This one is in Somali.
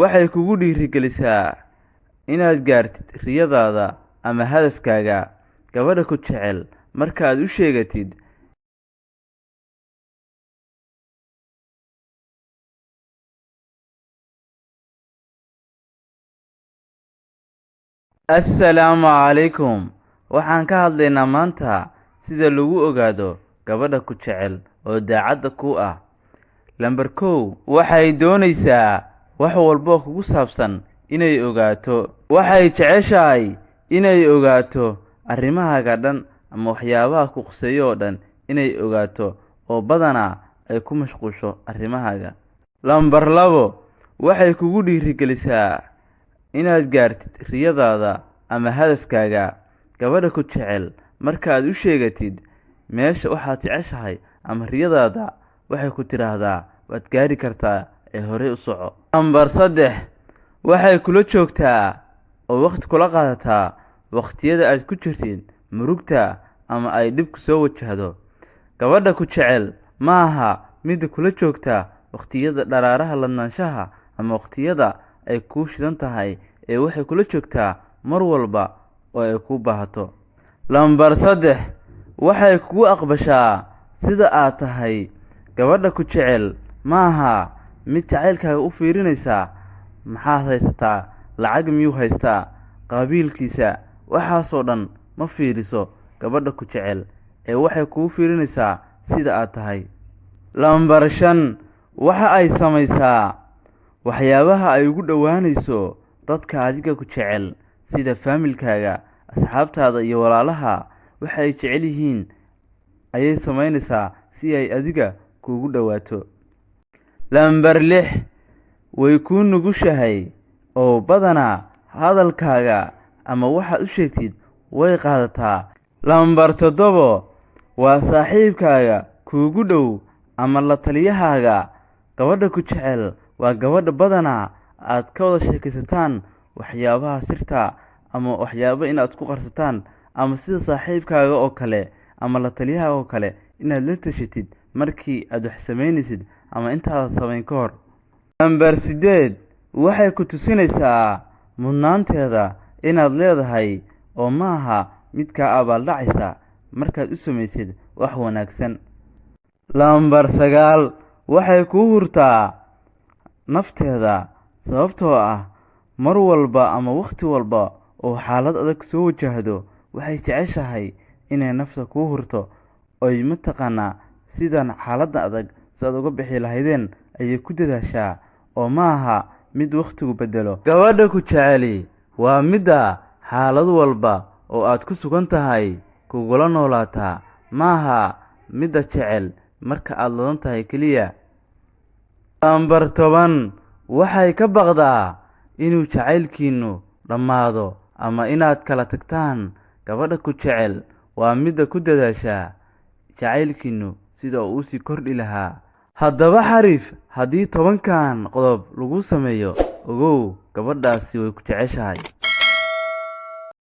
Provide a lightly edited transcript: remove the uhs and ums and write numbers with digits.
waxay kugu dhiirigelisaa inaad gaartid riyadaada ama hadafkaaga. Gabadha ku jecel marka aad u sheegatid assalaamu calaykum. Waxaan ka hadlaynaa maanta sida lagu ogaado gabadha ku jecel oo daacadda ku ah. Lambar kow, waxay doonaysaa wax walba kugu saabsan inay ogaato. Waxay jeceshahay inay ogaato arrimahaaga dhan ama waxyaabaha ku quseeyo oo dhan inay ogaato oo badanaa ay ku mashquusho arrimahaaga. Lambar labo, waxay kugu dhiirigelisaa inaad gaartid riyadaada ama hadafkaaga. Gabadha ku jecel marka aad u sheegatid meesha waxaad jeceshahay ama riyadaada, waxay ku tiraahdaa waad gaari kartaa ee horey u soco. Lambar saddex, waxay kula joogtaa oo waqti kula qaadataa waqtiyada aad ku jirtid murugta ama ay dhib ku soo wajahdo. Gabadha ku jecel ma aha mid kula joogta waqtiyada dharaaraha ladnaanshaha ama waqtiyada ay kuu shidan tahay, ee waxay kula joogtaa mar walba oo ay kuu baahato. Lambar saddex, waxay kugu aqbashaa sida aad tahay. Gabadha ku jecel ma aha mid jacaylkaaga u fiirinaysa maxaad haysataa, lacag miyuu haystaa, qabiilkiisa, waxaasoo dhan ma fiiriso. Gabadha ku jecel ee waxay kugu fiirinaysaa sida aad tahay. Lambar shan, waxa ay samaysaa waxyaabaha ay ugu dhowaanayso dadka adiga ku jecel sida faamilkaaga, asxaabtaada iyo walaalaha. Waxa ay jecel yihiin ayay samaynaysaa si ay adiga kuugu dhowaato. Lambar lix, way kuu nugushahay oo badanaa hadalkaaga ama waxaad u sheegtid way qaadataa. Lambar toddobo, waa saaxiibkaaga kuugu dhow ama la taliyahaaga. Gabadha ku jecel waa gabadha badanaa aad ka wada sheekaysataan waxyaabaha sirta ama waxyaabo inaad ku qarsataan, ama sida saaxiibkaaga oo kale ama la taliyahaaga oo kale inaad la tashatid markii aad wax samaynaysid ama intaadan samayn ka hor. Lambar siddeed, waxay ku tusinaysaa mudnaanteeda inaad leedahay oo ma aha mid kaa abaaldhacaysa markaad u samaysid wax wanaagsan. Lambar sagaal, waxay kuu hurtaa nafteeda sababtoo ah mar walba ama waqti walba oo xaalad adag soo wajahdo waxay jeceshahay inay nafta kuu hurto. Oy mataqaanaa sidan xaaladda adag saad uga bixi lahaydeen ayay ku dadaashaa oo ma aha mid waqtigu bedelo. Gabadha ku jeceli waa midda xaalad walba oo aad ku sugan tahay kugula noolaataa, ma aha midda jecel marka aad ladan tahay keliya. Lambar toban, waxay ka baqdaa inuu jacaylkiinnu dhammaado ama inaad kala tagtaan. Gabadha ku jecel waa midda ku dadaasha jacaylkiinnu sida uu sii kordhi lahaa. Haddaba xariif, haddii 10kan qodob lagu sameeyo, ogow gabadhaasi way ku jeceshahay.